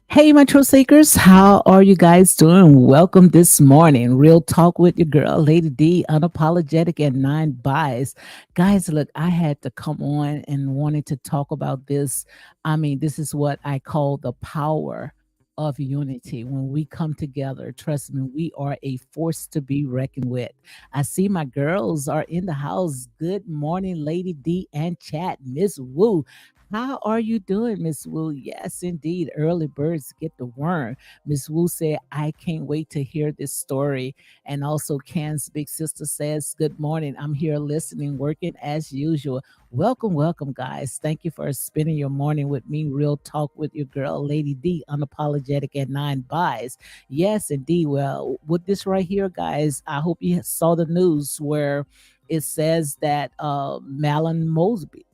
Hey, my truth seekers, how are you guys doing? Welcome this morning. Real talk with your girl, Lady D, unapologetic and nine buys. Guys, look, I had to come on and wanted to talk about this. I mean, this is what I call the power of unity. When we come together, trust me, we are a force to be reckoned with. I see my girls are in the house. Good morning, Lady D and chat. Miss Wu, how are you doing, Miss Wu? Yes, indeed. Early birds get the worm. Miss Wu said, I can't wait to hear this story. And also, Ken's big sister says, good morning. I'm here listening, working as usual. Welcome, welcome, guys. Thank you for spending your morning with me. Real talk with your girl, Lady D, unapologetic at nine buys. Yes, indeed. Well, with this right here, guys, I hope you saw the news where it says that Marilyn Mosby,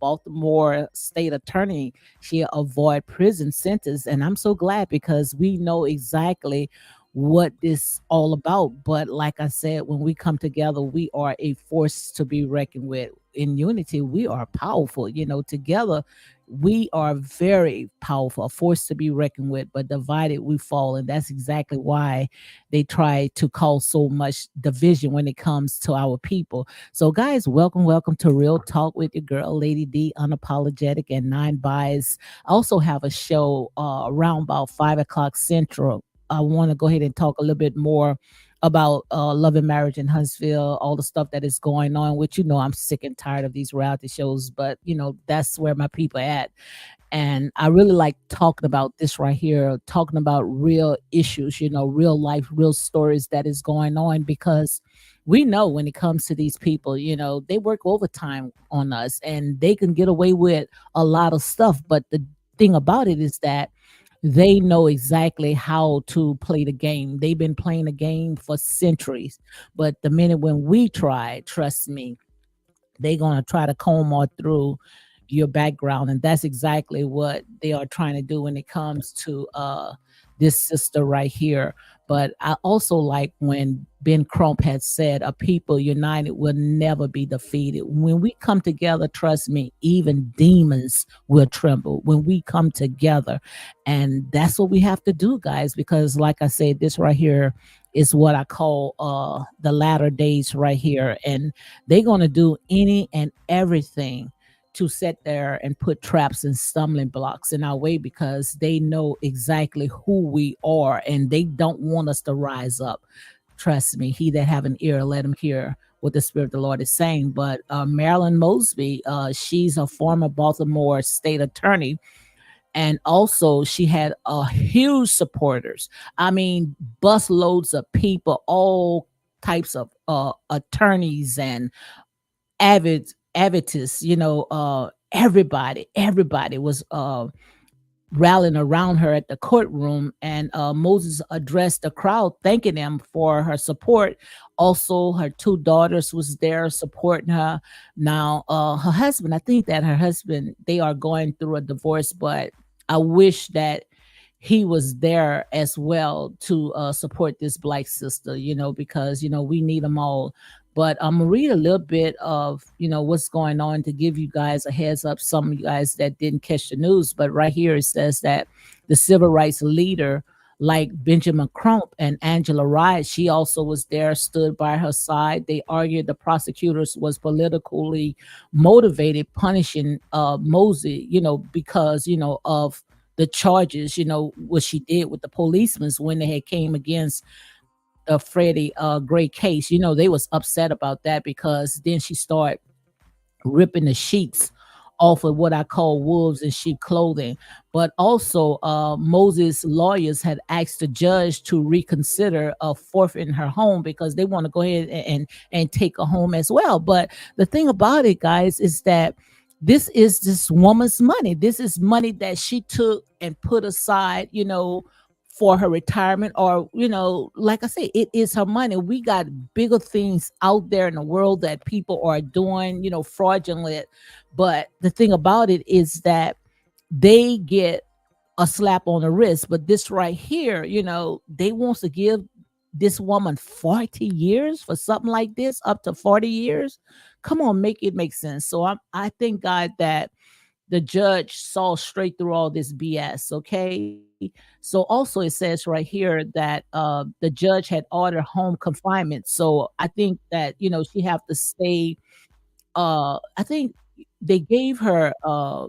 Baltimore state attorney, she avoid prison sentence, and I'm so glad because we know exactly what this all about. But like I said, when we come together, we are a force to be reckoned with. In unity, we are powerful. Together, we are very powerful, a force to be reckoned with. But divided, we fall, and that's exactly why they try to cause so much division when it comes to our people. So, guys, welcome, welcome to Real Talk with your girl, Lady D, unapologetic and nine buys. I also have a show around about 5 o'clock Central. I want to go ahead and talk a little bit more about love and marriage in Huntsville, all the stuff that is going on, which I'm sick and tired of these reality shows, but that's where my people are at. And I really like talking about this right here, talking about real issues, real life, real stories that is going on because we know when it comes to these people, they work overtime on us and they can get away with a lot of stuff. But the thing about it is that they know exactly how to play the game. They've been playing the game for centuries. But the minute when we try, trust me, they're going to try to comb all through your background, and that's exactly what they are trying to do when it comes to this sister right here. But I also like when Ben Crump had said, a people united will never be defeated. When we come together, trust me, even demons will tremble when we come together. And that's what we have to do, guys, because like I said, this right here is what I call the latter days right here. And they're going to do any and everything to sit there and put traps and stumbling blocks in our way because they know exactly who we are and they don't want us to rise up. Trust me, he that have an ear, let him hear what the Spirit of the Lord is saying. But Marilyn Mosby, she's a former Baltimore state attorney, and also she had huge supporters. I mean, bus loads of people, all types of attorneys and avidists, everybody was rallying around her at the courtroom, and Moses addressed the crowd thanking them for her support. Also, her two daughters was there supporting her. Now her husband, I think that her husband, they are going through a divorce, but I wish that he was there as well to support this black sister, because we need them all. But I'm gonna read a little bit of what's going on to give you guys a heads up. Some of you guys that didn't catch the news, but right here it says that the civil rights leader like Benjamin Crump and Angela Rye, she also was there, stood by her side. They argued the prosecutors was politically motivated, punishing Mosey, because of the charges, what she did with the policemen when they had came against Freddie Gray case. They was upset about that because then she started ripping the sheets off of what I call wolves in sheep clothing. But also, Moses' lawyers had asked the judge to reconsider forfeiting her home because they want to go ahead and take a home as well. But the thing about it, guys, is that this is this woman's money. This is money that she took and put aside, for her retirement, or like I say, it is her money. We got bigger things out there in the world that people are doing, fraudulent. But the thing about it is that they get a slap on the wrist. But this right here, they wants to give this woman 40 years for something like this, up to 40 years. Come on, make it make sense. So I thank God that the judge saw straight through all this BS. Okay. So also it says right here that the judge had ordered home confinement. So I think that, she have to stay. I think they gave her, I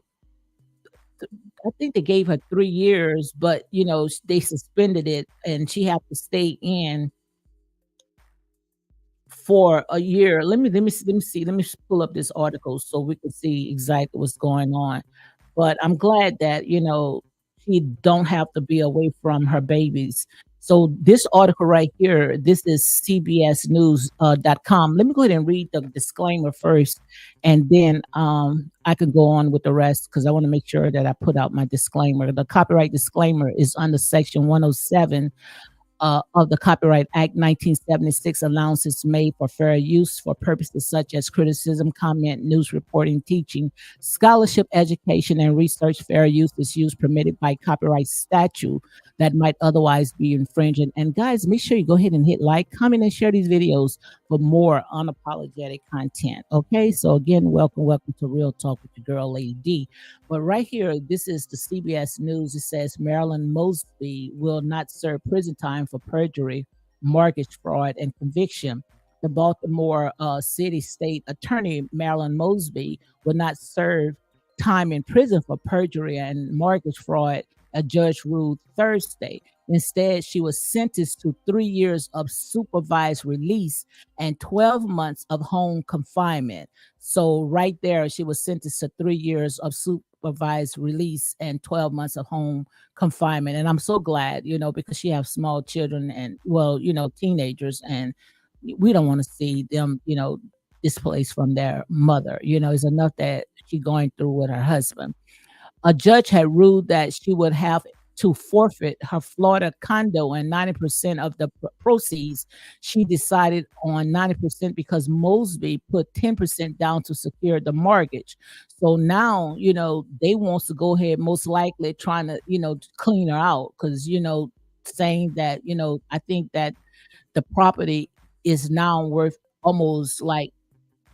think they gave her 3 years, but they suspended it and she have to stay in for a year. Let me pull up this article so we can see exactly what's going on. But I'm glad that she don't have to be away from her babies. So this article right here, this is cbsnews.com. Let me go ahead and read the disclaimer first, and then I can go on with the rest because I want to make sure that I put out my disclaimer. The copyright disclaimer is under section 107 of the Copyright Act 1976. Allowances made for fair use for purposes such as criticism, comment, news reporting, teaching, scholarship, education, and research. Fair use is used permitted by copyright statute that might otherwise be infringing. And guys, make sure you go ahead and hit like, comment, and share these videos for more unapologetic content. Okay, so again, welcome to Real Talk with your girl, Lady D. But right here, this is the CBS News. It says Marilyn Mosby will not serve prison time for perjury, mortgage fraud, and conviction. The Baltimore City State Attorney Marilyn Mosby will not serve time in prison for perjury and mortgage fraud, a judge ruled Thursday. Instead, she was sentenced to 3 years of supervised release and 12 months of home confinement. So, right there, she was sentenced to 3 years of supervised release and 12 months of home confinement. And I'm so glad, because she has small children and, well, teenagers, and we don't want to see them, displaced from their mother. It's enough that she's going through with her husband. A judge had ruled that she would have to forfeit her Florida condo and 90% of the proceeds. She decided on 90% because Mosby put 10% down to secure the mortgage. So now, they wants to go ahead, most likely trying to, clean her out because, saying that, I think that the property is now worth almost like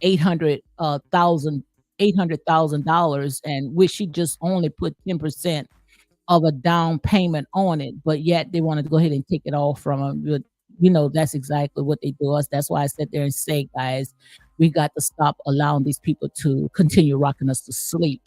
800,000 $800,000, and which she just only put 10% of a down payment on it, but yet they wanted to go ahead and take it all from them. But, that's exactly what they do us. That's why I sit there and say, guys, we got to stop allowing these people to continue rocking us to sleep.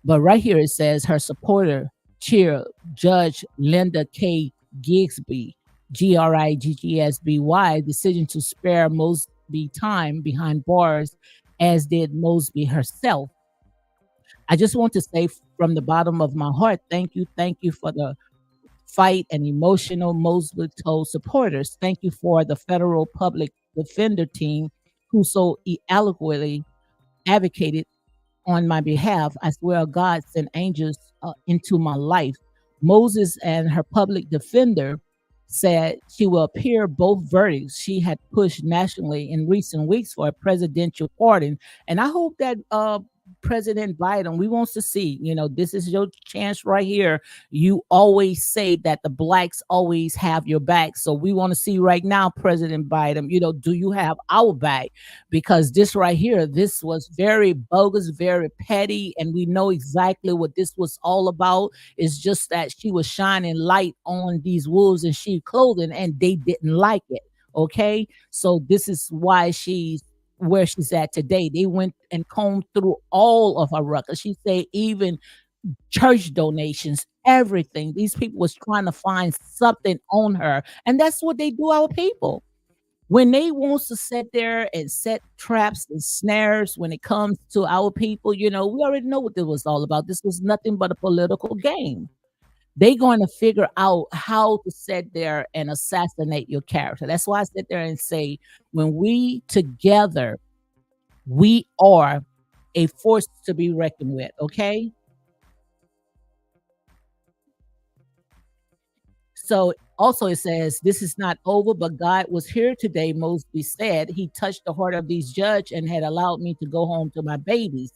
But right here it says her supporter, cheer Judge Linda K. Gigsby, Griggsby, decision to spare Mosby time behind bars, as did Mosby herself. I just want to say from the bottom of my heart, thank you for the fight and emotional Mosby told supporters. Thank you for the federal public defender team who so eloquently advocated on my behalf. I swear God sent angels into my life. Moses and her public defender said she will appear both verdicts. She had pushed nationally in recent weeks for a presidential pardon. And I hope that President Biden, we wants to see, this is your chance right here. You always say that the blacks always have your back. So we want to see right now, President Biden, do you have our back? Because this right here, this was very bogus, very petty, and we know exactly what this was all about. It's just that she was shining light on these wolves in sheep clothing and they didn't like it. Okay. So this is why she's where she's at today. They went and combed through all of her records. She said even church donations, everything. These people was trying to find something on her. And that's what they do, our people. When they wants to sit there and set traps and snares when it comes to our people, we already know what this was all about. This was nothing but a political game. They going to figure out how to sit there and assassinate your character. That's why I sit there and say, when we together, we are a force to be reckoned with. Okay. So also it says, this is not over, but God was here today, Mosby said. He touched the heart of these judge and had allowed me to go home to my babies.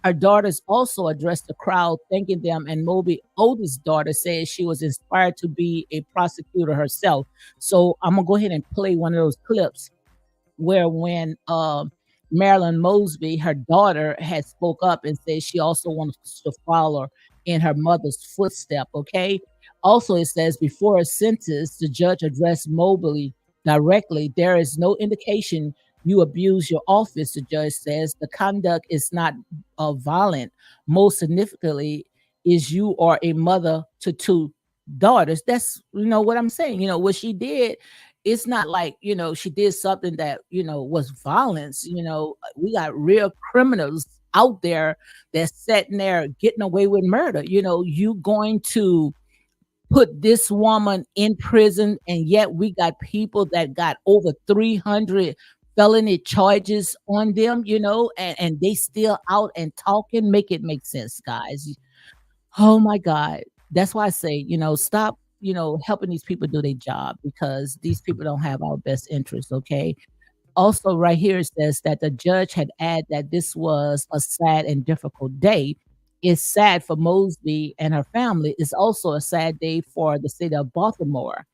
Her daughters also addressed the crowd, thanking them, and Moby's oldest daughter said she was inspired to be a prosecutor herself. So I'm gonna go ahead and play one of those clips where when Marilyn Mosby, her daughter, had spoke up and said she also wants to follow in her mother's footstep. Okay. Also, it says before a sentence, the judge addressed Mobley directly. There is no indication you abuse your office. The judge says the conduct is not violent. Most significantly, is you are a mother to two daughters. That's what I'm saying. What she did, it's not like she did something that was violence. We got real criminals out there that's sitting there getting away with murder. You going to put this woman in prison, and yet we got people that got over 300 felony charges on them, and they still out and talking. Make it make sense, guys. Oh my God. That's why I say, stop, helping these people do their job, because these people don't have our best interests. Okay. Also, right here it says that the judge had added that this was a sad and difficult day. It's sad for Mosby and her family. It's also a sad day for the city of Baltimore.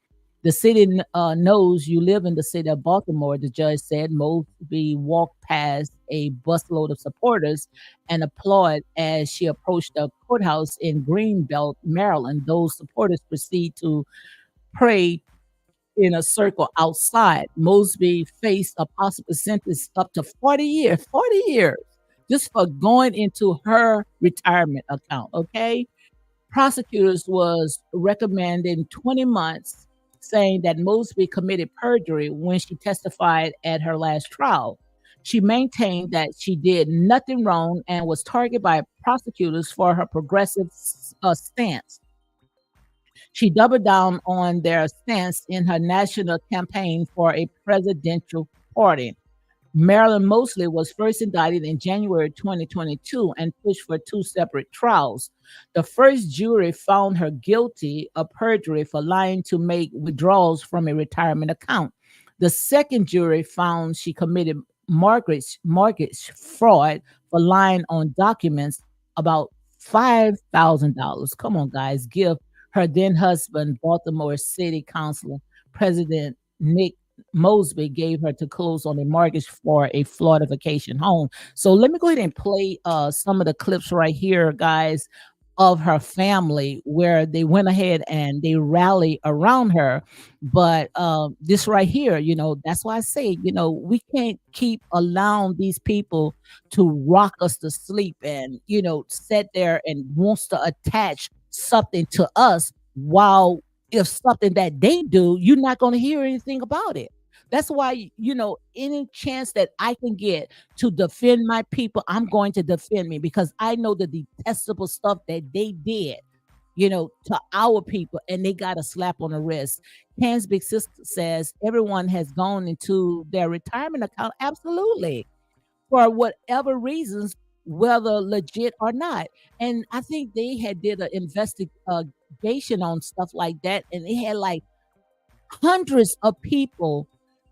The city knows you live in the city of Baltimore, the judge said. Mosby walked past a busload of supporters and applauded as she approached the courthouse in Greenbelt, Maryland. Those supporters proceed to pray in a circle outside. Mosby faced a possible sentence up to 40 years just for going into her retirement account. Okay. Prosecutors was recommending 20 months, saying that Mosby committed perjury when she testified at her last trial. She maintained that she did nothing wrong and was targeted by prosecutors for her progressive stance. She doubled down on their stance in her national campaign for a presidential pardon. Marilyn Mosby was first indicted in January 2022 and pushed for two separate trials. The first jury found her guilty of perjury for lying to make withdrawals from a retirement account. The second jury found she committed mortgage fraud for lying on documents about $5,000. Come on, guys, give her then husband, Baltimore City Council President Nick Mosby, gave her to close on a mortgage for a Florida vacation home. So let me go ahead and play some of the clips right here, guys, of her family where they went ahead and they rally around her. But this right here, that's why I say, we can't keep allowing these people to rock us to sleep and, sit there and wants to attach something to us, while if something that they do, you're not going to hear anything about it. That's why, any chance that I can get to defend my people, I'm going to defend me, because I know the detestable stuff that they did, to our people, and they got a slap on the wrist. Ken's big sister says everyone has gone into their retirement account. Absolutely. For whatever reasons, whether legit or not. And I think they had did an investigation on stuff like that, and they had like hundreds of people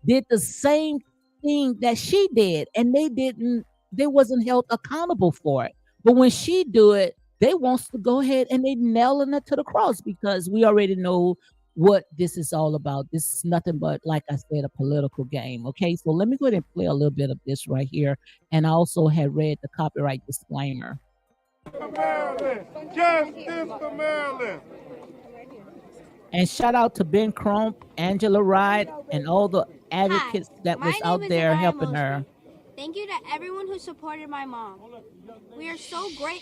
did the same thing that she did, and they didn't they wasn't held accountable for it. But when she do it, they wants to go ahead and they nailing it to the cross because we already know what this is all about. This is nothing but, like I said, a political game. Okay, so let me go ahead and play a little bit of this right here. And I also had read the copyright disclaimer. Maryland. Justice for Maryland. And shout out to Ben Crump, Angela Wright, and all the Hi, advocates that my was name out is there Marilyn helping Mosby. her. Thank you to everyone who supported my mom. We are so great.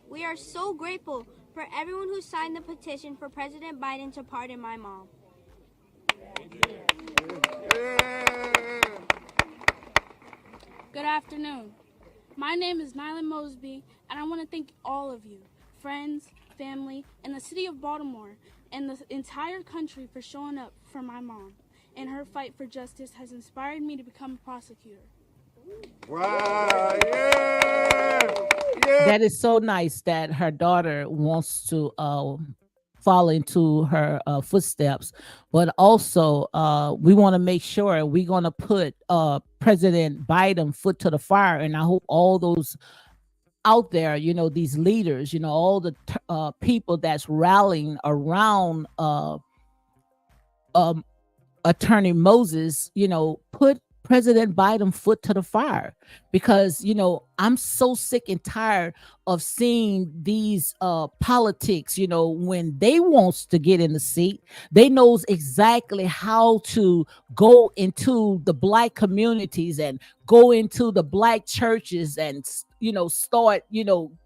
We are so grateful for everyone who signed the petition for President Biden to pardon my mom. Yeah. Good afternoon. My name is Marilyn Mosby, and I want to thank all of you, friends, family, and the city of Baltimore, and the entire country for showing up for my mom. And her fight for justice has inspired me to become a prosecutor. Wow. Yeah. Yeah. That is so nice that her daughter wants to follow into her footsteps, but also we want to make sure we're going to put President Biden foot to the fire, and I hope all those out there, these leaders, all the people that's rallying around um, Attorney Moses, put President Biden foot to the fire because, I'm so sick and tired of seeing these politics, when they wants to get in the seat, they knows exactly how to go into the black communities and go into the black churches and start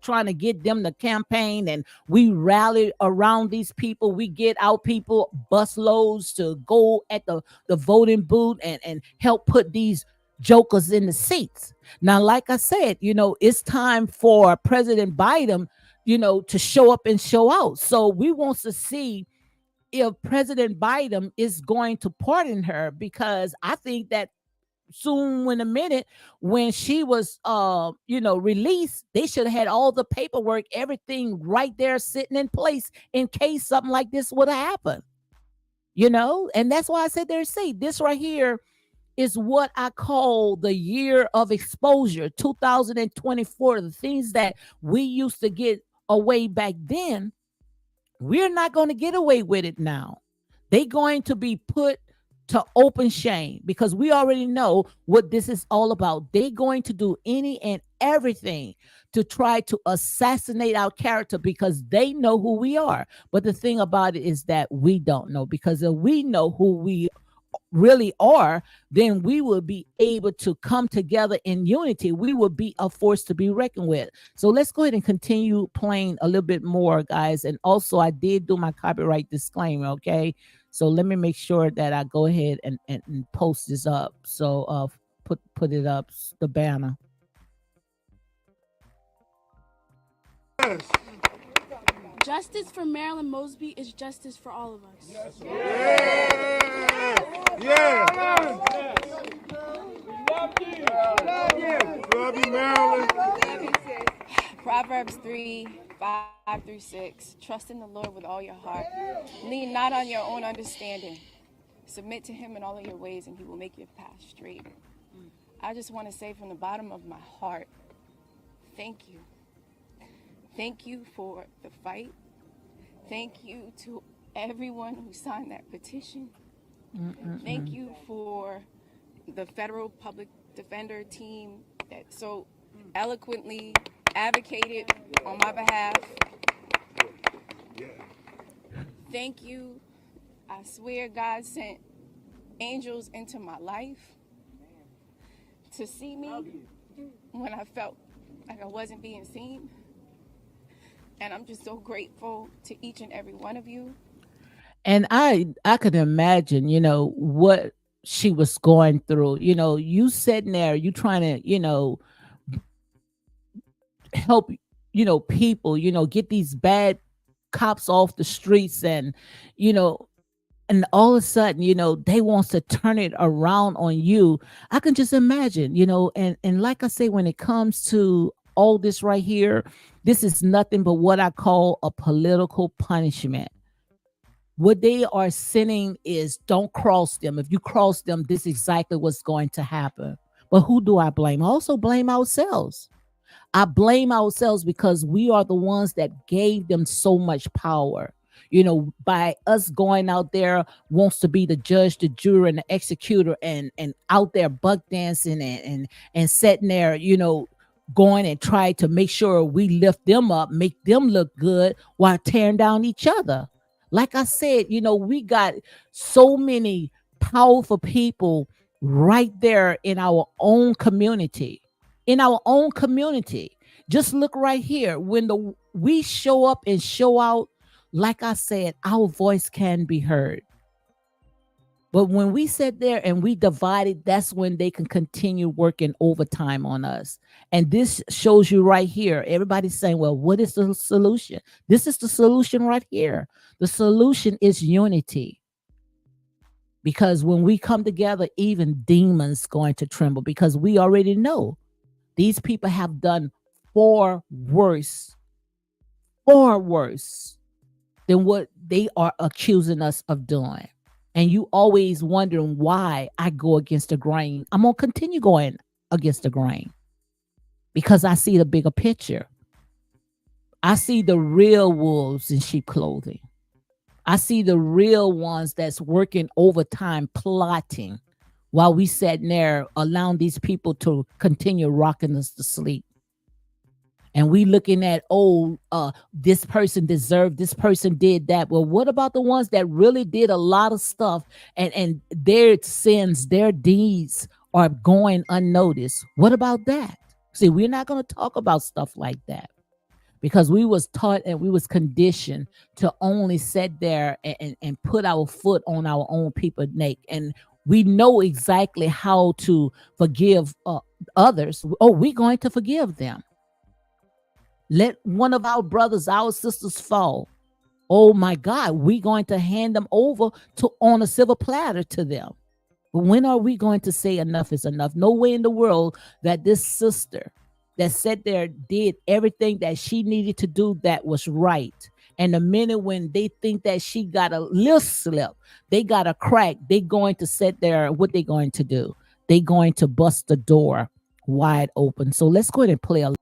trying to get them to campaign, and we rally around these people, we get out people bus loads to go at the voting booth and help put these jokers in the seats. Now, like I said, it's time for President Biden, to show up and show out. So we want to see if President Biden is going to pardon her, because I think that soon in a minute when she was released, they should have had all the paperwork, everything right there sitting in place in case something like this would have happened. And that's why I said there, see, this right here is what I call the year of exposure, 2024. The things that we used to get away back then, we're not going to get away with it now. They're going to be put to open shame because we already know what this is all about. They're going to do any and everything to try to assassinate our character because they know who we are. But the thing about it is that we don't know, because if we know who we really are, then we will be able to come together in unity. We will be a force to be reckoned with. So let's go ahead and continue playing a little bit more, guys. And also, I did do my copyright disclaimer. Okay. So let me make sure that I go ahead and post this up. So put it up, the banner. Yes. Justice for Marilyn Mosby is justice for all of us. Yeah. Yeah. Love you, Maryland. Proverbs 3:5-6. Trust in the Lord with all your heart. Lean not on your own understanding. Submit to him in all of your ways, and he will make your path straight. I just want to say from the bottom of my heart, thank you. Thank you for the fight. Thank you to everyone who signed that petition. Thank you for the federal public defender team that so eloquently advocated on my behalf. Thank you. I swear God sent angels into my life to see me when I felt like I wasn't being seen. And I'm just so grateful to each and every one of you. And I could imagine, what she was going through. You sitting there, you trying to, help, people, get these bad cops off the streets, and you know and all of a sudden, they wants to turn it around on you. I can just imagine, and like I say, when it comes to all this right here, this is nothing but what I call a political punishment. What they are sending is, don't cross them. If you cross them, this is exactly what's going to happen. But who do I blame? I also blame ourselves. I blame ourselves because we are the ones that gave them so much power. By us going out there, wants to be the judge, the juror, and the executor, and out there buck dancing and sitting there, going and try to make sure we lift them up, make them look good while tearing down each other. Like I said, we got so many powerful people right there in our own community. In our own community. Just look right here. When we show up and show out, like I said, our voice can be heard. But when we sit there and we divide it, that's when they can continue working overtime on us. And this shows you right here. Everybody's saying, well, what is the solution? This is the solution right here. The solution is unity. Because when we come together, even demons going to tremble because we already know these people have done worse, far worse than what they are accusing us of doing. And you always wondering why I go against the grain. I'm going to continue going against the grain because I see the bigger picture. I see the real wolves in sheep clothing. I see the real ones that's working overtime, plotting while we sitting there allowing these people to continue rocking us to sleep. And we looking at, this person deserved, this person did that. Well, what about the ones that really did a lot of stuff and their sins, their deeds are going unnoticed? What about that? See, we're not going to talk about stuff like that because we was taught and we was conditioned to only sit there and put our foot on our own people neck. And we know exactly how to forgive others. Oh, we're going to forgive them. Let one of our brothers, our sisters fall. Oh my God, we're going to hand them over to on a silver platter to them. But when are we going to say enough is enough? No way in the world that this sister that sat there did everything that she needed to do that was right. And the minute when they think that she got a little slip, they got a crack, they going to sit there. What they going to do? They going to bust the door wide open. So let's go ahead and play a.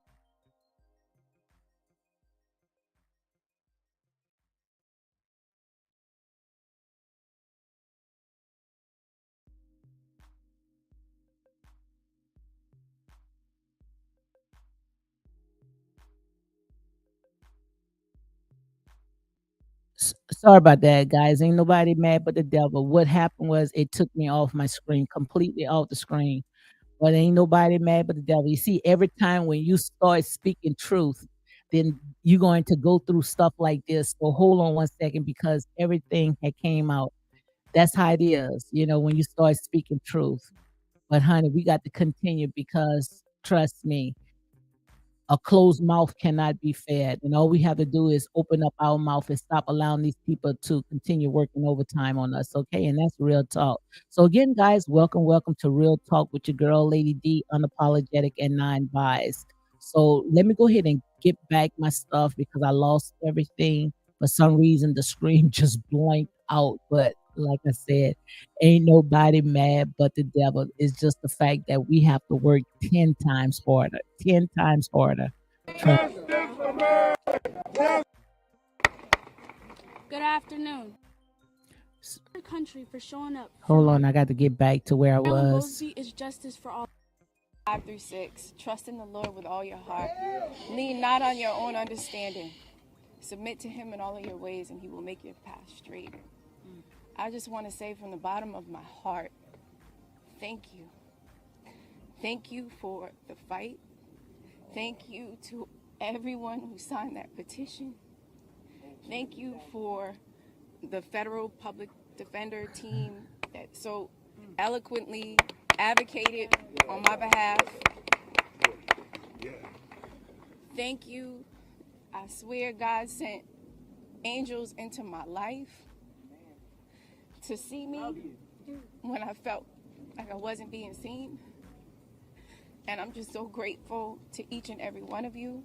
Sorry about that, guys. Ain't nobody mad but the devil. What happened was it took me off my screen, completely off the screen. But ain't nobody mad but the devil. You see, every time when you start speaking truth, then you're going to go through stuff like this. So hold on one second because everything had came out. That's how it is, when you start speaking truth. But honey, we got to continue because trust me, a closed mouth cannot be fed. And all we have to do is open up our mouth and stop allowing these people to continue working overtime on us. Okay. And that's real talk. So again, guys, welcome to Real Talk with your girl, Lady D, unapologetic and nine buys. So let me go ahead and get back my stuff because I lost everything. For some reason, the screen just blanked out. But like I said, ain't nobody mad but the devil. It's just the fact that we have to work 10 times harder, 10 times harder. Trust. Justice for America. Yes. Good afternoon. Our country for showing up. Hold on, I got to get back to where I Marilyn was. Mosby is justice for all. 5-6. Trust in the Lord with all your heart. Lean not on your own understanding. Submit to him in all of your ways, and he will make your path straight. I just want to say from the bottom of my heart, thank you. Thank you for the fight. Thank you to everyone who signed that petition. Thank you for the federal public defender team that so eloquently advocated on my behalf. Thank you. I swear God sent angels into my life to see me when I felt like I wasn't being seen. And I'm just so grateful to each and every one of you,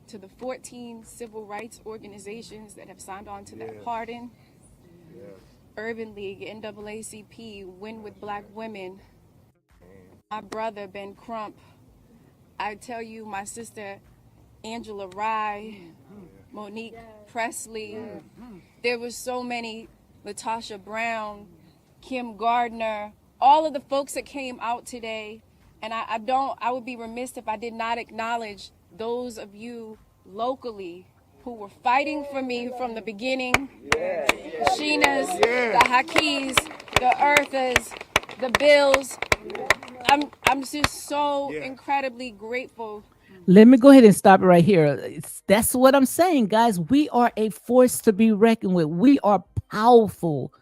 to the 14 civil rights organizations that have signed on to that pardon, Urban League, NAACP, Win with Black Women, my brother, Ben Crump. I tell you, my sister, Angela Rye, Monique Presley. There were so many, Latasha Brown, Kim Gardner, all of the folks that came out today. And I would be remiss if I did not acknowledge those of you locally who were fighting for me from the beginning. The Sheenas, the Hakis, the Earthas, the Bills. I'm just so incredibly grateful. Let me go ahead and stop it right here. That's what I'm saying, guys. We are a force to be reckoned with. We are powerful.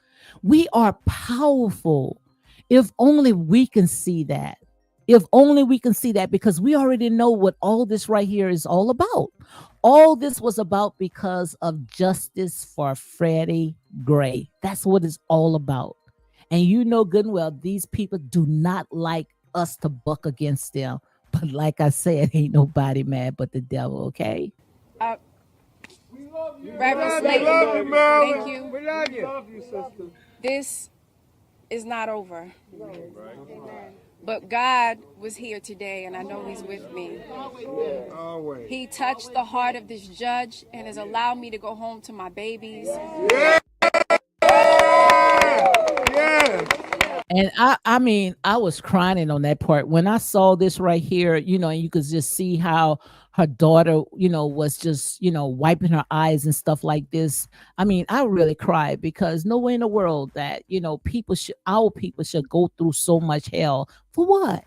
We are powerful. If only we can see that. If only we can see that, because we already know what all this right here is all about. All this was about because of justice for Freddie Gray. That's what it's all about. And you know good and well, these people do not like us to buck against them. But like I said, ain't nobody mad but the devil, okay? Reverend Slade, thank you. We love you. We love you, sister. This is not over. But God was here today, and I know He's with me. Always. He touched the heart of this judge and has allowed me to go home to my babies. And I mean, I was crying on that part when I saw this right here, and you could just see how her daughter, was just, wiping her eyes and stuff like this. I mean, I really cried because no way in the world that, our people should go through so much hell for what?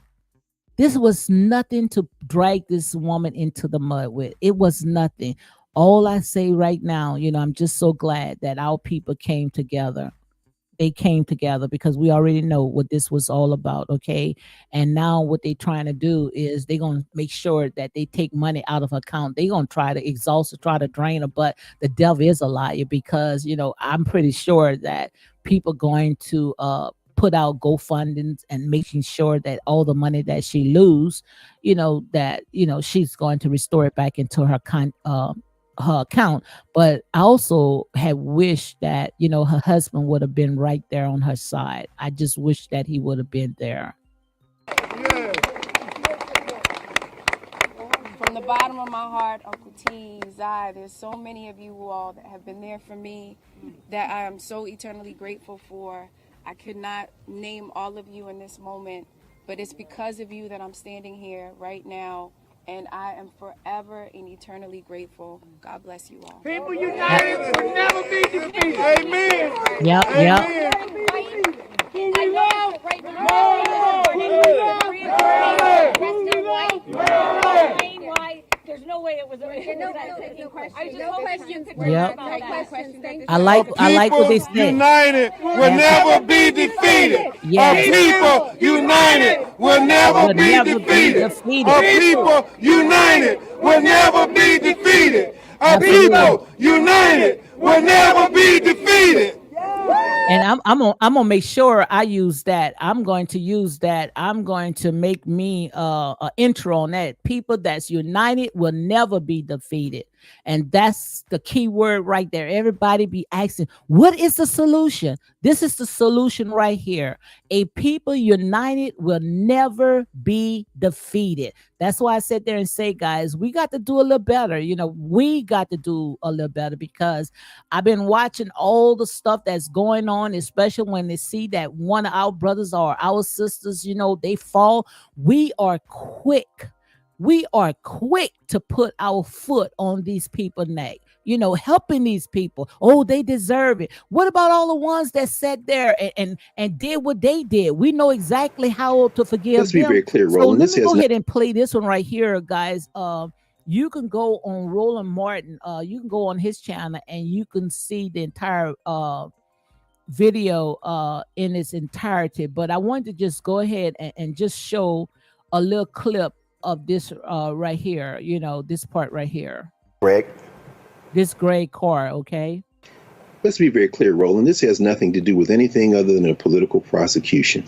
This was nothing to drag this woman into the mud with. It was nothing. All I say right now, I'm just so glad that our people came together. They came together because we already know what this was all about, okay? And now what they're trying to do is they're going to make sure that they take money out of her account. They're going to try to exhaust her, try to drain her, but the devil is a liar because, I'm pretty sure that people going to put out GoFundMes and making sure that all the money that she lose, that, she's going to restore it back into her account. But I also had wished that her husband would have been right there on her side. I just wish that he would have been there. From the bottom of my heart, Uncle T, Zai, there's so many of you all that have been there for me that I am so eternally grateful for. I could not name all of you in this moment, but it's because of you that I'm standing here right now. And I am forever and eternally grateful. God bless you all. People united will never be defeated. Amen. Yep. There's no way it was. I like what they said. United will never be defeated. Yes. People united will never be defeated. People united will never be defeated. People united will never be defeated. And I'm gonna make sure I use that. I'm going to use that. I'm going to make me an intro on that. People that's united will never be defeated. And that's the key word right there. Everybody be asking, what is the solution? This is the solution right here. A people united will never be defeated. That's why I sit there and say, guys, we got to do a little better. We got to do a little better because I've been watching all the stuff that's going on, especially when they see that one of our brothers or our sisters, they fall. We are quick to put our foot on these people's neck, helping these people. Oh, they deserve it. What about all the ones that sat there and did what they did? We know exactly how to forgive Let's be them. very clear, So Roland. let This me has go no- ahead and play this one right here, guys. You can go on Roland Martin. You can go on his channel and you can see the entire video in its entirety. But I wanted to just go ahead and just show a little clip of this right here, this part right here, Greg, this gray car. Okay, let's be very clear, Roland. This has nothing to do with anything other than a political prosecution.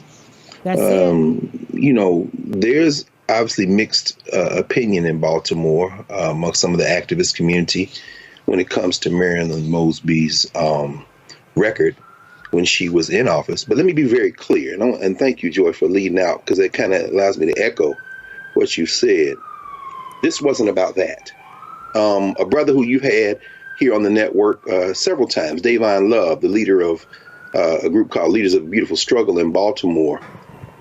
that's it. There's obviously mixed opinion in Baltimore amongst some of the activist community when it comes to Marilyn Mosby's record when she was in office. But let me be very clear, and thank you, Joy, for leading out, because it kind of allows me to echo what you said. This wasn't about that. A brother who you've had here on the network several times, Davon Love, the leader of a group called Leaders of Beautiful Struggle in Baltimore,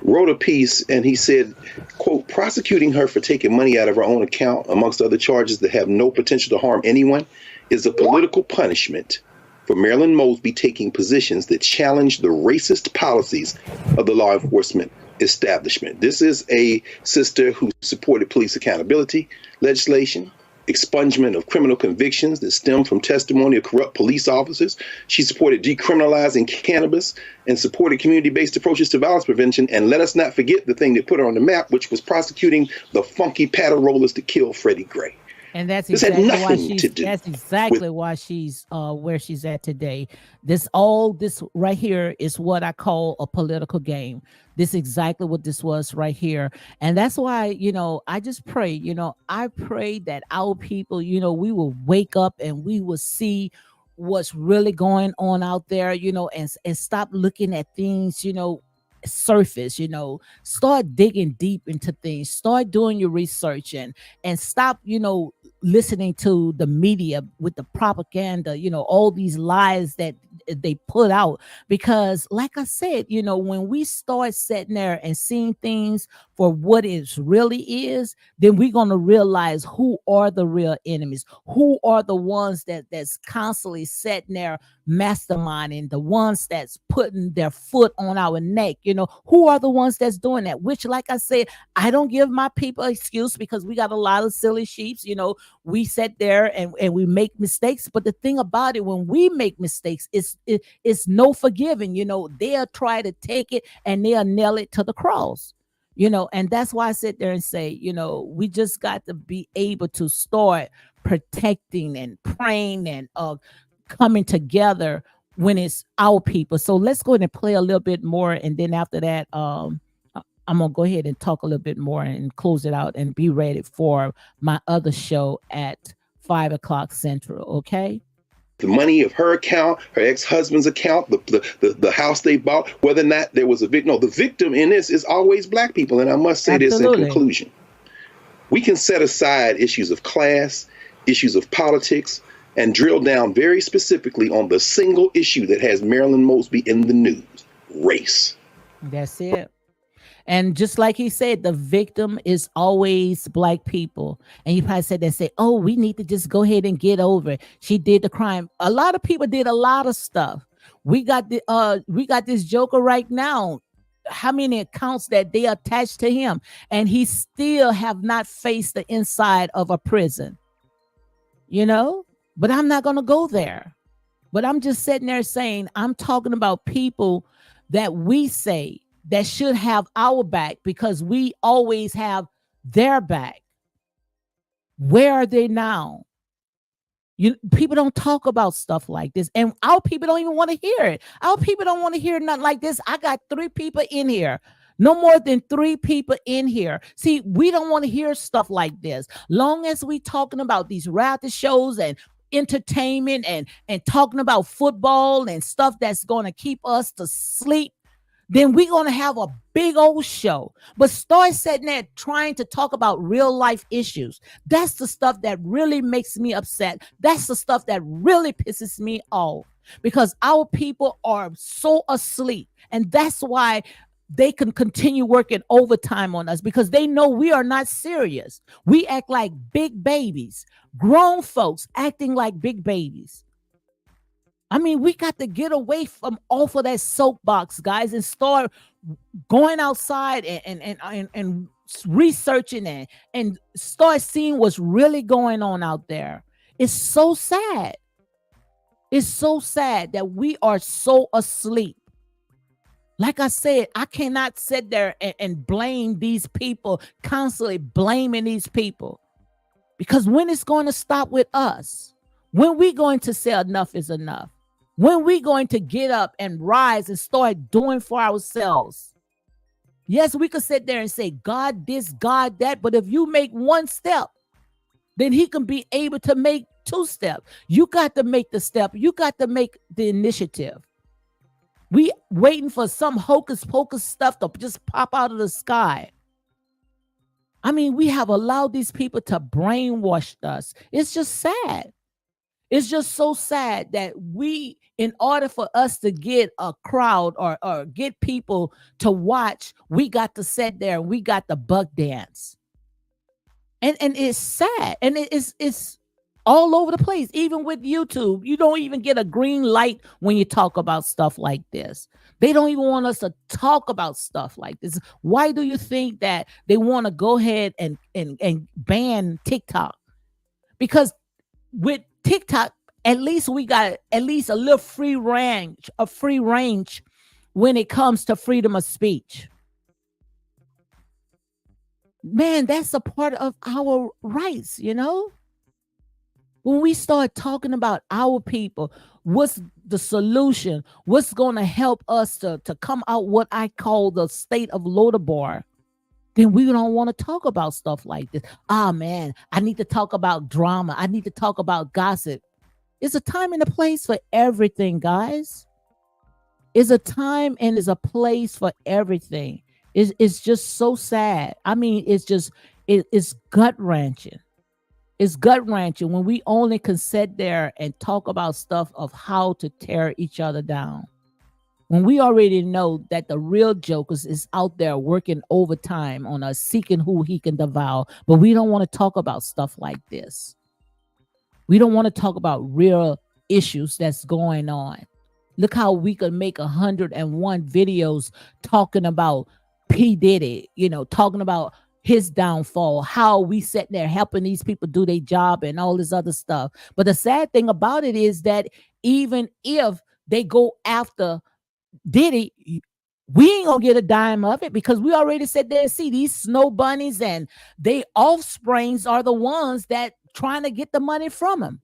wrote a piece, and he said, quote, prosecuting her for taking money out of her own account, amongst other charges that have no potential to harm anyone, is a political punishment for Marilyn Mosby taking positions that challenge the racist policies of the law enforcement establishment. This is a sister who supported police accountability legislation, expungement of criminal convictions that stem from testimony of corrupt police officers. She supported decriminalizing cannabis and supported community-based approaches to violence prevention. And let us not forget the thing that put her on the map, which was prosecuting the funky paddle rollers that killed Freddie Gray. And that's This had exactly why nothing to do that's exactly with why she's where she's at today. This right here is what I call a political game. This is exactly what this was right here. And that's why, I just pray, I pray that our people, we will wake up and we will see what's really going on out there, and stop looking at things, surface, start digging deep into things, start doing your research, and stop, listening to the media with the propaganda, all these lies that they put out. Because like I said, when we start sitting there and seeing things for what it really is, then we're going to realize who are the real enemies, who are the ones that's constantly sitting there masterminding, the ones that's putting their foot on our neck, who are the ones that's doing that. Which, like I said, I don't give my people excuse, because we got a lot of silly sheeps. We sit there and we make mistakes, but the thing about it, when we make mistakes, it's no forgiving. They'll try to take it and they'll nail it to the cross. And that's why I sit there and say, we just got to be able to start protecting and praying and coming together when it's our people. So let's go ahead and play a little bit more, and then after that, I'm gonna go ahead and talk a little bit more and close it out and be ready for my other show at 5 o'clock Central. Okay. the money of her account, her ex-husband's account, the house they bought, whether or not there was a victim. No, the victim in this is always black people. And I must say this in conclusion. We can set aside issues of class, issues of politics, and drill down very specifically on the single issue that has Marilyn Mosby in the news: race. That's it. And just like he said, the victim is always black people. And you probably said that, say, oh, we need to just go ahead and get over it. She did the crime. A lot of people did a lot of stuff. We got this joker right now. How many accounts that they attached to him, and he still have not faced the inside of a prison. But I'm not going to go there. But I'm just sitting there saying, I'm talking about people that we say that should have our back, because we always have their back. Where are they now? People don't talk about stuff like this, and our people don't even want to hear it. Our people don't want to hear nothing like this. I got 3 people in here. No more than 3 people in here. See, we don't want to hear stuff like this. Long as we talking about these reality shows and entertainment and talking about football and stuff that's going to keep us to sleep, then we're going to have a big old show. But start sitting there trying to talk about real life issues. That's the stuff that really makes me upset. That's the stuff that really pisses me off, because our people are so asleep. And that's why they can continue working overtime on us, because they know we are not serious. We act like big babies, grown folks acting like big babies. I mean, we got to get away from off of that soapbox, guys, and start going outside and researching and start seeing what's really going on out there. It's so sad. It's so sad that we are so asleep. Like I said, I cannot sit there and blame these people, constantly blaming these people, because when it's going to stop with us? When we going to say enough is enough? When we going to get up and rise and start doing for ourselves? Yes, we could sit there and say, God this, God that, but if you make 1 step, then he can be able to make 2 steps. You got to make the step. You got to make the initiative. We waiting for some hocus pocus stuff to just pop out of the sky. I mean, we have allowed these people to brainwash us. It's just sad. It's just so sad that we, in order for us to get a crowd or get people to watch, we got to sit there and we got the buck dance. And it's sad. And it's all over the place. Even with YouTube, you don't even get a green light when you talk about stuff like this. They don't even want us to talk about stuff like this. Why do you think that they want to go ahead and ban TikTok? Because with TikTok, at least we got at least a little free range when it comes to freedom of speech. Man, that's a part of our rights, you know? When we start talking about our people, what's the solution? What's going to help us to come out what I call the state of Lodabar? Then we don't want to talk about stuff like this. Ah, man, I need to talk about drama. I need to talk about gossip. It's a time and a place for everything, guys. It's a time and it's a place for everything. It's just so sad. I mean, it's gut wrenching. It's gut wrenching when we only can sit there and talk about stuff of how to tear each other down. When we already know that the real jokers is out there working overtime on us, seeking who he can devour, but we don't want to talk about stuff like this. We don't want to talk about real issues that's going on. Look how we could make 101 videos talking about P. Diddy, talking about his downfall, how we sat there helping these people do their job and all this other stuff. But the sad thing about it is that even if they go after Diddy, we ain't gonna get a dime of it because we already said there, see, these snow bunnies and they offsprings are the ones that trying to get the money from him.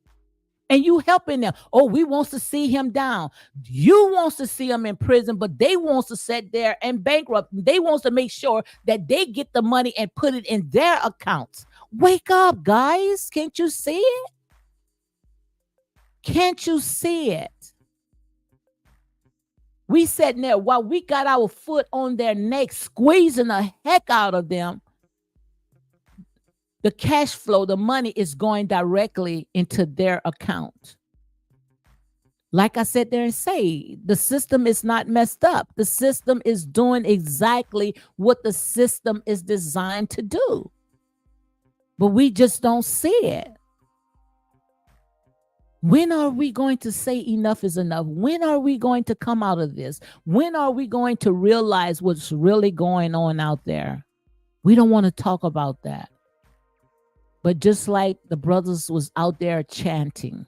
And you helping them. Oh, we wants to see him down. You wants to see him in prison, but they wants to sit there and bankrupt. They wants to make sure that they get the money and put it in their accounts. Wake up, guys. Can't you see it? Can't you see it? We sitting there while we got our foot on their neck, squeezing the heck out of them. The cash flow, the money is going directly into their account. Like I said there and say, the system is not messed up. The system is doing exactly what the system is designed to do. But we just don't see it. When are we going to say enough is enough? When are we going to come out of this? When are we going to realize what's really going on out there? We don't want to talk about that. But just like the brothers was out there chanting,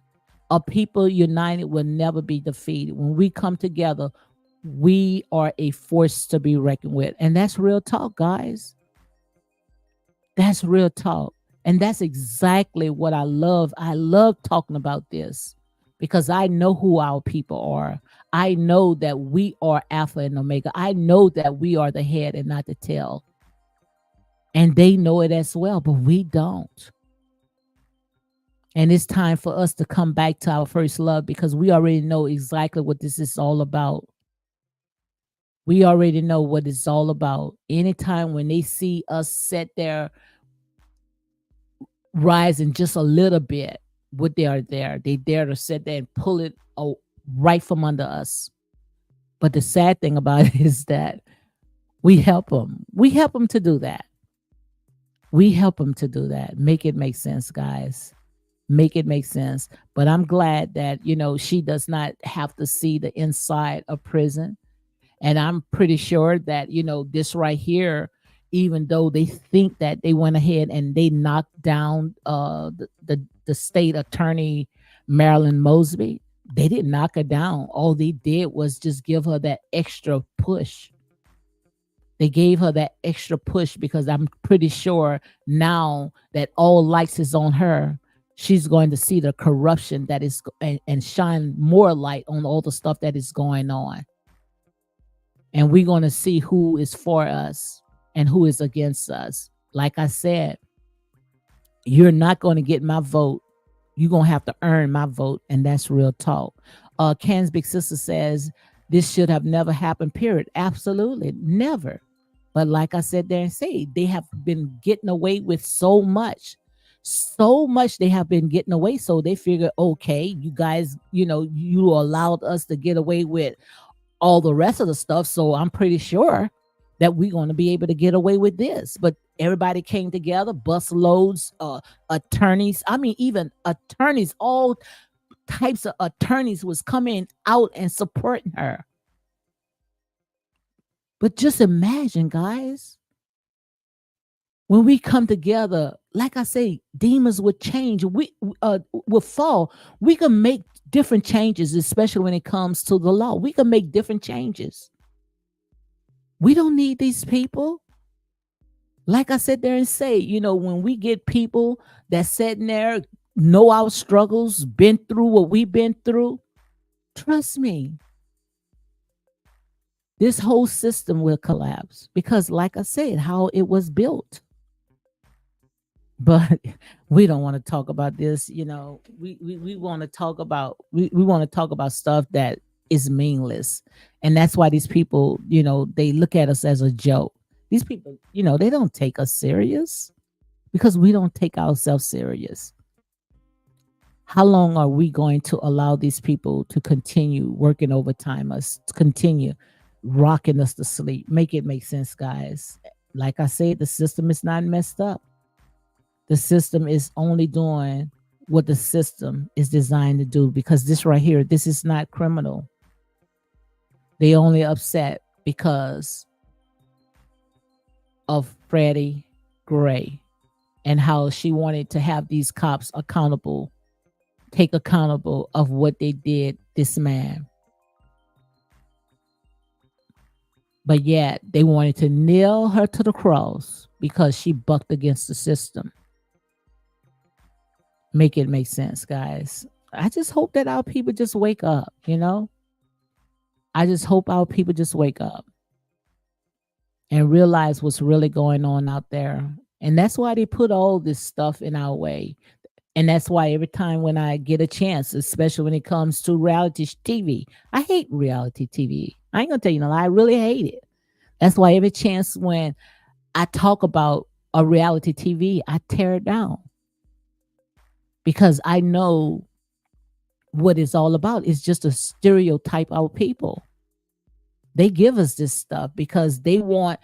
a people united will never be defeated. When we come together, we are a force to be reckoned with. And that's real talk, guys. That's real talk. And that's exactly what I love. I love talking about this because I know who our people are. I know that we are Alpha and Omega. I know that we are the head and not the tail. And they know it as well, but we don't. And it's time for us to come back to our first love because we already know exactly what this is all about. We already know what it's all about. Anytime when they see us sit there rising just a little bit, what they are there, they dare to sit there and pull it right from under us. But the sad thing about it is that we help them. We help them to do that. We help them to do that. Make it make sense, guys. Make it make sense. But I'm glad that, she does not have to see the inside of prison. And I'm pretty sure that, this right here, even though they think that they went ahead and they knocked down the state attorney, Marilyn Mosby, they didn't knock her down. All they did was just give her that extra push. They gave her that extra push because I'm pretty sure now that all lights is on her, she's going to see the corruption that is and shine more light on all the stuff that is going on. And we're going to see who is for us and who is against us. Like I said, you're not going to get my vote. You're going to have to earn my vote. And that's real talk. Ken's big sister says This should have never happened, period. Absolutely, never. But like I said there and say, they have been getting away with so much. So much they have been getting away. So they figure, okay, you guys, you allowed us to get away with all the rest of the stuff. So I'm pretty sure that we're going to be able to get away with this. But everybody came together, bus loads, attorneys. I mean, even attorneys, all types of attorneys was coming out and supporting her. But just imagine, guys, when we come together, like I say, demons would change. We will fall. We can make different changes, especially when it comes to the law. We can make different changes. We don't need these people. Like I said there and say, when we get people that sitting there, know our struggles, been through what we've been through, trust me, this whole system will collapse because, like I said, how it was built. But we don't want to talk about this. We want to talk about we want to talk about stuff that is meaningless, and that's why these people, they look at us as a joke. These people, they don't take us serious because we don't take ourselves serious. How long are we going to allow these people to continue working overtime, us to continue rocking us to sleep? Make it make sense, guys. Like I said, the system is not messed up. The system is only doing what the system is designed to do, because this right here, this is not criminal. They only upset because of Freddie Gray and how she wanted to have these cops accountable, take accountable of what they did this man. But yet they wanted to nail her to the cross because she bucked against the system. Make it make sense, guys. I just hope that our people just wake up, I just hope our people just wake up and realize what's really going on out there. And that's why they put all this stuff in our way. And that's why every time when I get a chance, especially when it comes to reality TV, I hate reality TV. I ain't gonna tell you no lie, I really hate it. That's why every chance when I talk about a reality TV, I tear it down. Because I know what it's all about. It's just a stereotype of people. They give us this stuff because they want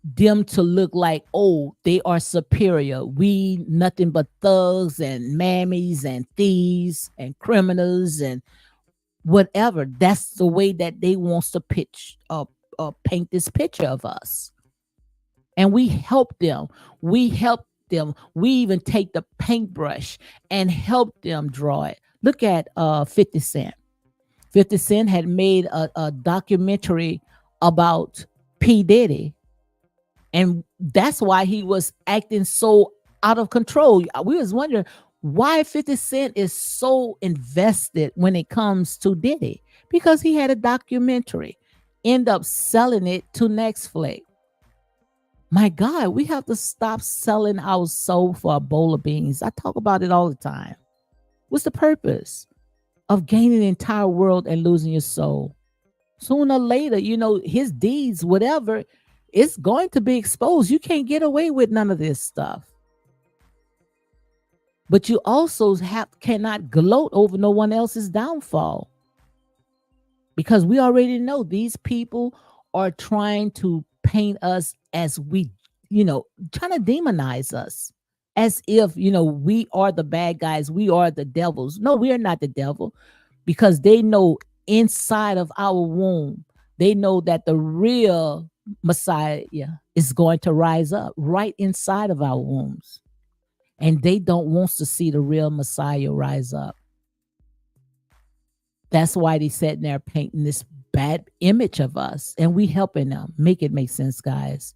them to look like, oh, they are superior. We nothing but thugs and mammies and thieves and criminals and whatever. That's the way that they wants to paint this picture of us. And we help them. We help them. We even take the paintbrush and help them draw it. Look at 50 Cent. 50 Cent had made a documentary about P. Diddy. And that's why he was acting so out of control. We was wondering why 50 Cent is so invested when it comes to Diddy. Because he had a documentary. End up selling it to Netflix. My God, we have to stop selling our soul for a bowl of beans. I talk about it all the time. What's the purpose of gaining the entire world and losing your soul? Sooner or later, his deeds, whatever, it's going to be exposed. You can't get away with none of this stuff. But you also cannot gloat over no one else's downfall. Because we already know these people are trying to paint us as trying to demonize us as if, we are the bad guys. We are the devils. No, we are not the devil, because they know inside of our womb, they know that the real Messiah is going to rise up right inside of our wombs. And they don't want to see the real Messiah rise up. That's why they sitting there painting this bad image of us, and we helping them. Make it make sense, guys.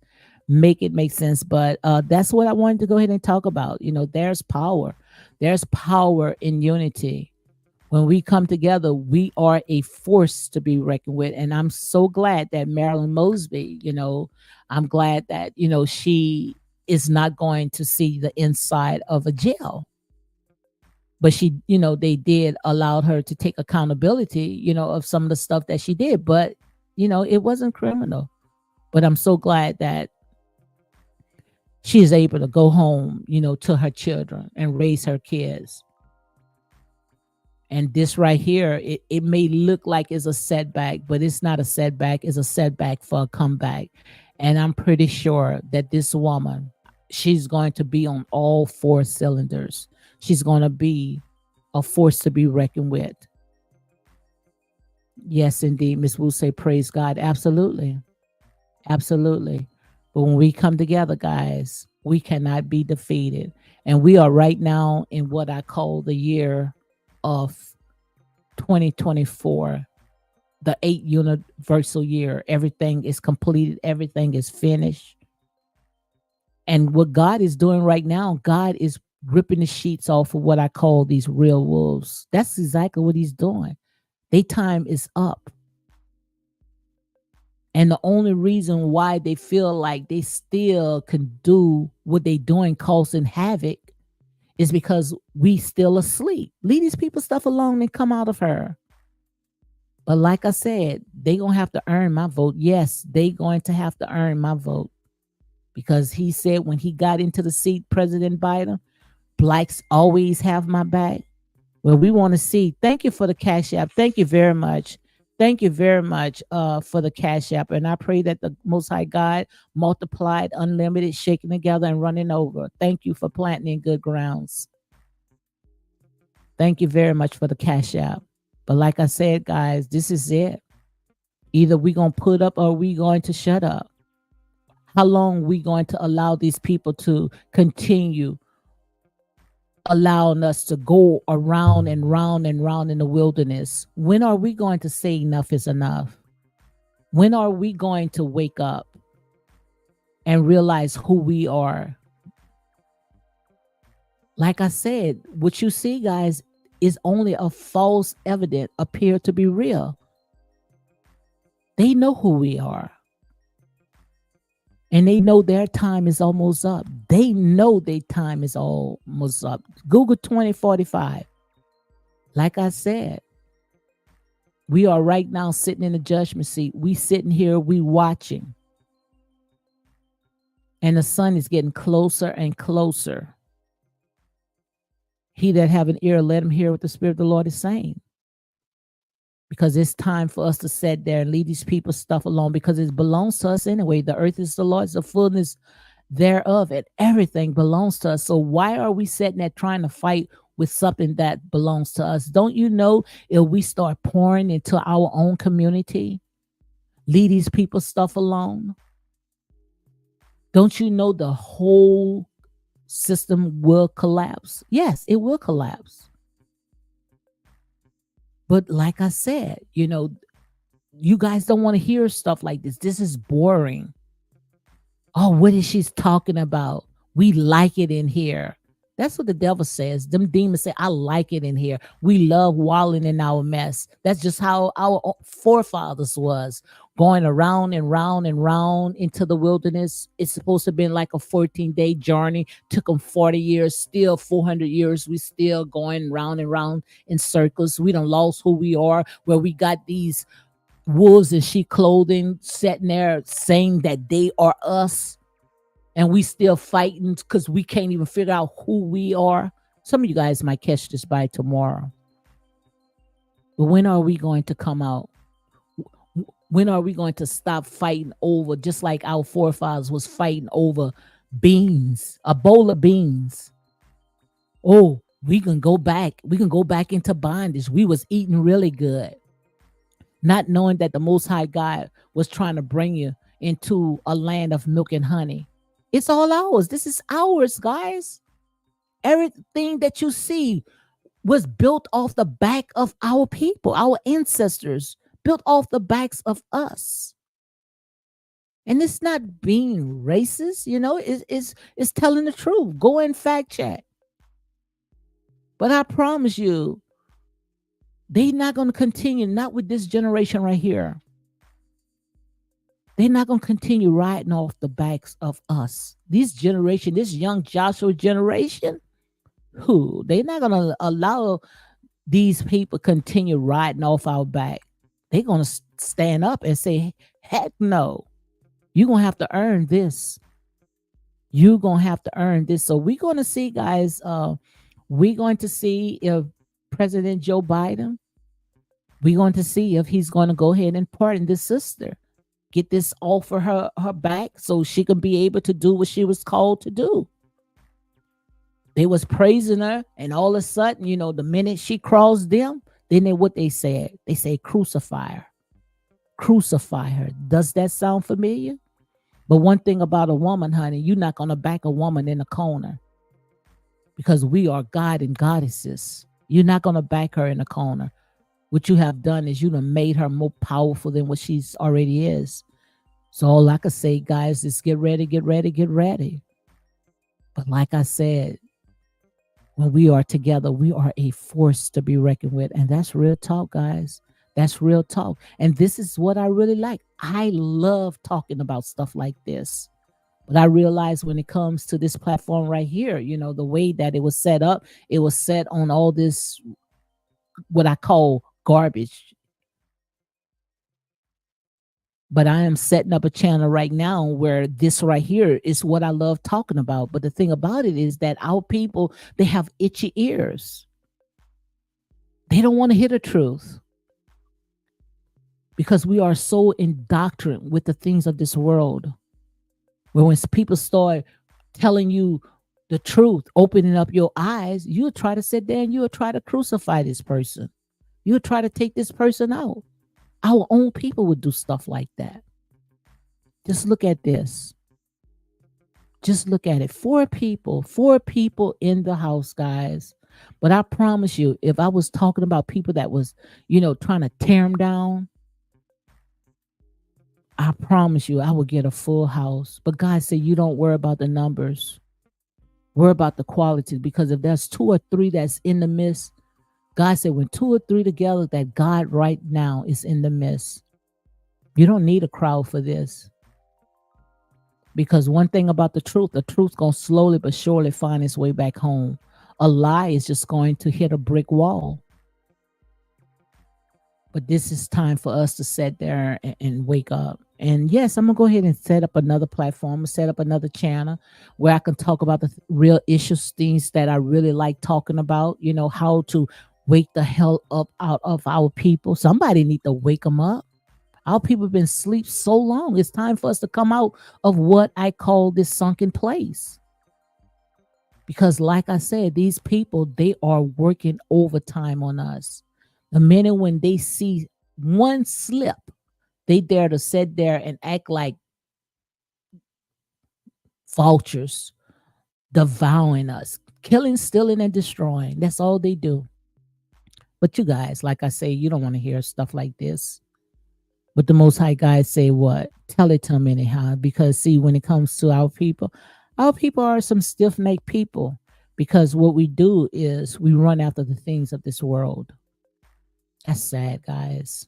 Make it make sense. But that's what I wanted to go ahead and talk about. There's power. There's power in unity. When we come together, we are a force to be reckoned with. And I'm so glad that Marilyn Mosby, I'm glad that, she is not going to see the inside of a jail. But she, they did allowed her to take accountability, of some of the stuff that she did. But, it wasn't criminal. But I'm so glad that she is able to go home, to her children and raise her kids. And this right here, it may look like it's a setback, but it's not a setback. It's a setback for a comeback. And I'm pretty sure that this woman, she's going to be on all four cylinders. She's going to be a force to be reckoned with. Yes, indeed. Miss Wu say, praise God. Absolutely. Absolutely. But when we come together, guys, we cannot be defeated. And we are right now in what I call the year of 2024, the 8th universal year. Everything is completed, everything is finished. And what God is doing right now, God is ripping the sheets off of what I call these real wolves. That's exactly what he's doing. Their time is up. And the only reason why they feel like they still can do what they're doing, causing havoc, is because we still asleep. Leave these people stuff alone and come out of her. But like I said, they going to have to earn my vote. Yes, they going to have to earn my vote. Because he said when he got into the seat, President Biden, blacks always have my back. Well, we want to see. Thank you for the Cash App. Thank you very much. Thank you very much for the Cash App. And I pray that the Most High God multiplied, unlimited, shaking together and running over. Thank you for planting in good grounds. Thank you very much for the Cash App. But like I said, guys, this is it. Either we going to put up or we going to shut up. How long we going to allow these people to continue allowing us to go around and round and round in the wilderness? When are we going to say enough is enough? When are we going to wake up and realize who we are? Like I said, what you see, guys, is only a false evidence appear to be real. They know who we are. And they know their time is almost up. They know their time is almost up. Google 2045. Like I said, we are right now sitting in the judgment seat. We sitting here, we watching. And the sun is getting closer and closer. He that have an ear, let him hear what the Spirit of the Lord is saying. Because it's time for us to sit there and leave these people stuff alone, because it belongs to us anyway. The earth is the Lord's, the fullness thereof, and everything belongs to us. So why are we sitting there trying to fight with something that belongs to us? Don't you know, if we start pouring into our own community, leave these people stuff alone, don't you know the whole system will collapse? Yes, it will collapse. But like I said, you guys don't want to hear stuff like this. This is boring. Oh, what is she talking about? We like it in here. That's what the devil says. Them demons say, I like it in here. We love wallowing in our mess. That's just how our forefathers was, going around and round and round into the wilderness. It's supposed to have been like a 14-day journey. Took them 40 years, still 400 years. We still going round and round in circles. We done lost who we are, where we got these wolves in sheep clothing sitting there saying that they are us. And we still fighting because we can't even figure out who we are. Some of you guys might catch this by tomorrow. But when are we going to come out? When are we going to stop fighting over, just like our forefathers was fighting over beans, a bowl of beans? Oh, we can go back. We can go back into bondage. We was eating really good. Not knowing that the Most High God was trying to bring you into a land of milk and honey. It's all ours. This is ours, guys. Everything that you see was built off the back of our people, our ancestors, built off the backs of us. And it's not being racist, it's telling the truth. Go and fact check. But I promise you, they're not going to continue, not with this generation right here. They're not going to continue riding off the backs of us. This generation, this young Joshua generation, Who? They're not gonna allow these people continue riding off our back. They're gonna stand up and say, "Heck no! You're gonna have to earn this. You're gonna have to earn this." So we're gonna see, guys. We're going to see if President Joe Biden. We're going to see if he's going to go ahead and pardon this sister, get this off of her back, so she can be able to do what she was called to do. They was praising her, and all of a sudden, the minute she crossed them, then what they said? They say crucify her, crucify her. Does that sound familiar? But one thing about a woman, honey, you're not gonna back a woman in a corner, because we are God and goddesses. You're not gonna back her in a corner. What you have done is you done made her more powerful than what she's already is. So all I can say, guys, is get ready, get ready, get ready. But like I said, when we are together, we are a force to be reckoned with. And that's real talk, guys. That's real talk. And this is what I really like. I love talking about stuff like this. But I realize when it comes to this platform right here, the way that it was set on all this, what I call garbage. But I am setting up a channel right now where this right here is what I love talking about. But the thing about it is that our people, they have itchy ears. They don't want to hear the truth, because we are so indoctrined with the things of this world. Where when people start telling you the truth, opening up your eyes, you'll try to sit there and you'll try to crucify this person. You'll try to take this person out. Our own people would do stuff like that. Just look at this. Just look at it. Four people in the house, guys. But I promise you, if I was talking about people that was, trying to tear them down, I promise you, I would get a full house. But God said, you don't worry about the numbers. Worry about the quality. Because if there's two or three that's in the midst, God said, when two or three together, that God right now is in the midst. You don't need a crowd for this. Because one thing about the truth going to slowly but surely find its way back home. A lie is just going to hit a brick wall. But this is time for us to sit there and wake up. And yes, I'm going to go ahead and set up another platform, set up another channel where I can talk about the real issues, things that I really like talking about, how to wake the hell up out of our people. Somebody need to wake them up. Our people have been asleep so long. It's time for us to come out of what I call this sunken place. Because like I said, these people, they are working overtime on us. The minute when they see one slip, they dare to sit there and act like vultures, devouring us, killing, stealing, and destroying. That's all they do. But you guys, like I say, you don't want to hear stuff like this. But the Most High guys say what? Tell it to them anyhow. Because see, when it comes to our people are some stiff-necked people. Because what we do is we run after the things of this world. That's sad, guys.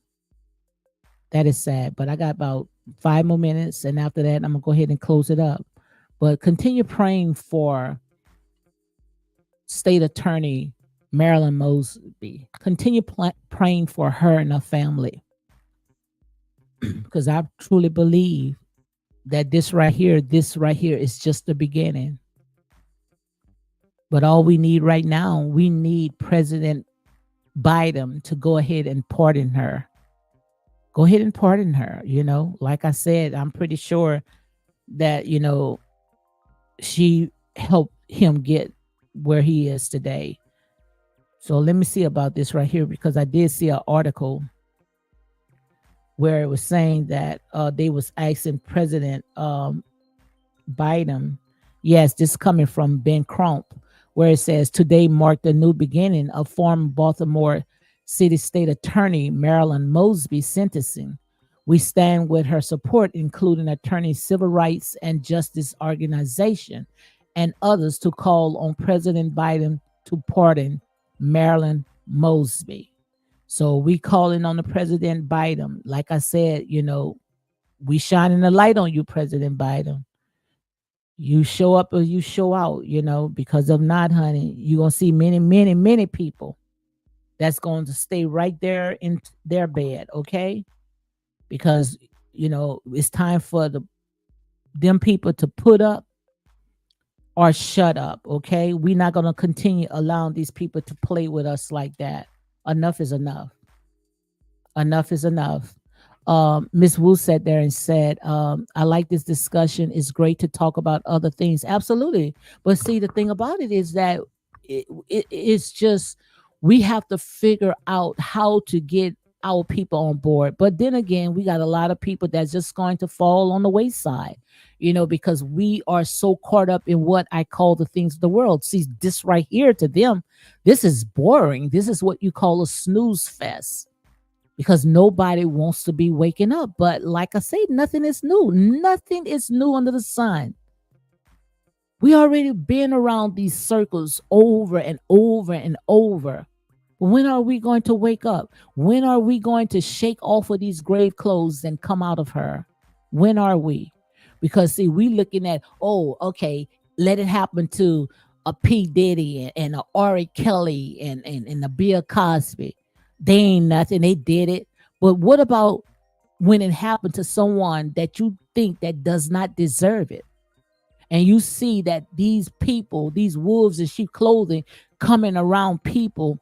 That is sad. But I got about 5 more minutes, and after that, I'm gonna go ahead and close it up. But continue praying for State Attorney Marilyn Mosby. Continue praying for her and her family, because I truly believe that this right here is just the beginning. But all we need right now, we need President Biden to go ahead and pardon her. Go ahead and pardon her. Like I said, I'm pretty sure that, she helped him get where he is today. So let me see about this right here, because I did see an article where it was saying that they was asking President Biden. Yes, this is coming from Ben Crump, where it says today marked a new beginning of former Baltimore City State Attorney Marilyn Mosby sentencing. We stand with her support, including attorney, civil rights and justice organization, and others to call on President Biden to pardon Marilyn Mosby. So we calling on the President Biden. Like I said, we shining a light on you, President Biden. You show up or you show out, because of not, honey, you're going to see many, many, many people that's going to stay right there in their bed, okay? Because, it's time for them people to put up or shut up, okay? We're not going to continue allowing these people to play with us like that. Enough is enough. Enough is enough. Miss Wu sat there and said, I like this discussion. It's great to talk about other things. Absolutely. But see, the thing about it is that it's just we have to figure out how to get our people on board. But then again, we got a lot of people that's just going to fall on the wayside, because we are so caught up in what I call the things of the world. See, this right here to them, this is boring. This is what you call a snooze fest because nobody wants to be waking up. But like I say, nothing is new. Nothing is new under the sun. We already been around these circles over and over and over. When are we going to wake up? When are we going to shake off of these grave clothes and come out of her? When are we? Because see, we looking at, oh, okay, let it happen to a P. Diddy and a Ari Kelly and a Bill Cosby. They ain't nothing. They did it. But what about when it happened to someone that you think that does not deserve it? And you see that these people, these wolves in sheep clothing, coming around people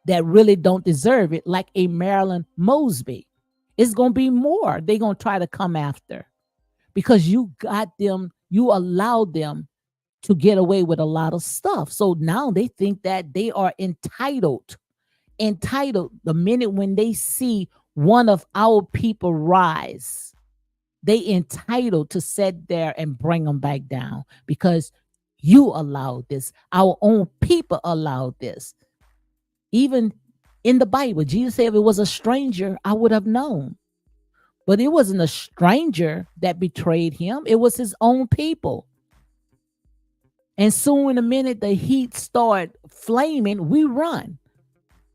that really don't deserve it, like a Marilyn Mosby. It's going to be more. They're going to try to come after because you got them, you allowed them to get away with a lot of stuff. So now they think that they are entitled. The minute when they see one of our people rise, they entitled to sit there and bring them back down because you allowed this. Our own people allowed this. Even in the Bible, Jesus said if it was a stranger, I would have known. But it wasn't a stranger that betrayed him. It was his own people. And soon in a minute, the heat started flaming, we run.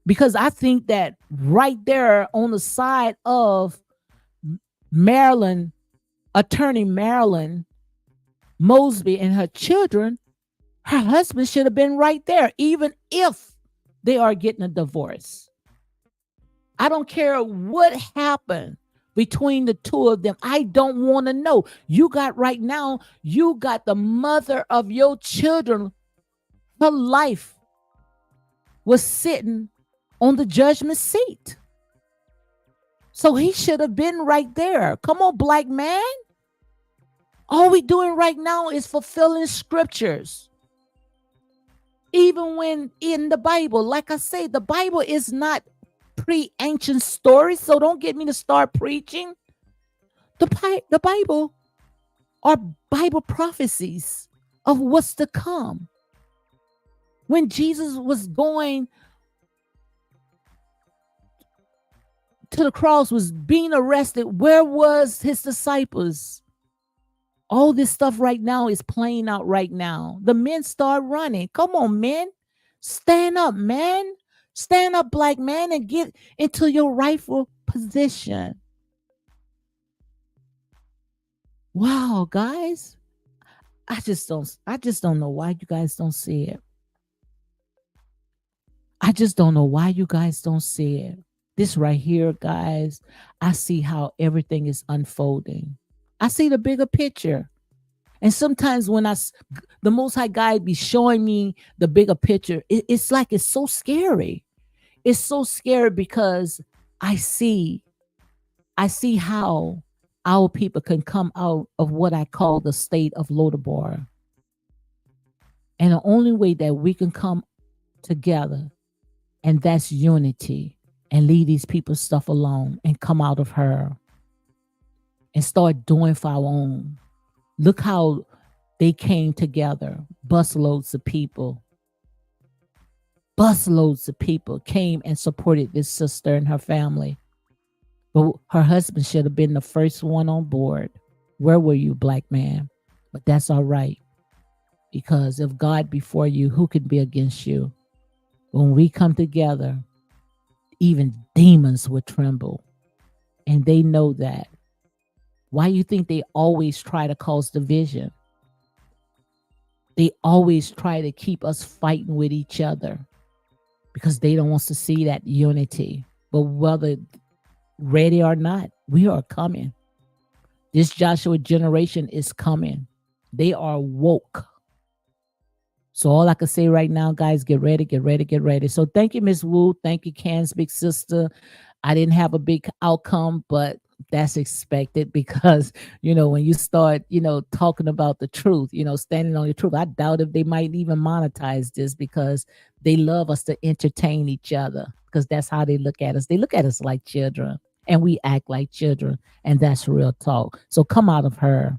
Because I think that right there on the side of Marilyn, attorney Marilyn Mosby and her children, her husband should have been right there, even if they are getting a divorce. I don't care what happened between the two of them. I don't want to know. You got right now, you got the mother of your children. Her life was sitting on the judgment seat. So he should have been right there. Come on, black man. All we doing right now is fulfilling scriptures. Even when in the Bible, like I say, the Bible is not pre-ancient stories, so don't get me to start preaching. The Bible are Bible prophecies of what's to come. When Jesus was going to the cross, was being arrested, where was his disciples? All this stuff right now is playing out right now. The men start running. Come on, men. Stand up, man. Stand up, black man, and get into your rightful position. Wow, guys. I just don't know why you guys don't see it. I just don't know why you guys don't see it. This right here, guys, I see how everything is unfolding. I see the bigger picture. And sometimes when the Most High God be showing me the bigger picture, it's like it's so scary. It's so scary because I see how our people can come out of what I call the state of Lodabar. And the only way that we can come together, and that's unity, and leave these people's stuff alone and come out of her and start doing for our own. Look how they came together. Busloads of people. Busloads of people came and supported this sister and her family. But her husband should have been the first one on board. Where were you, black man? But that's all right. Because if God be for you, who can be against you? When we come together, even demons would tremble. And they know that. Why you think they always try to cause division? They always try to keep us fighting with each other because they don't want to see that unity. But whether ready or not, we are coming. This Joshua generation is coming. They are woke. So all I can say right now, guys, get ready, get ready, get ready. So thank you, Miss Wu. Thank you, Can's big sister. I didn't have a big outcome, but that's expected because when you start talking about the truth, standing on your truth, I doubt if they might even monetize this because they love us to entertain each other because that's how they look at us. They look at us like children and we act like children, and that's real talk. So come out of her.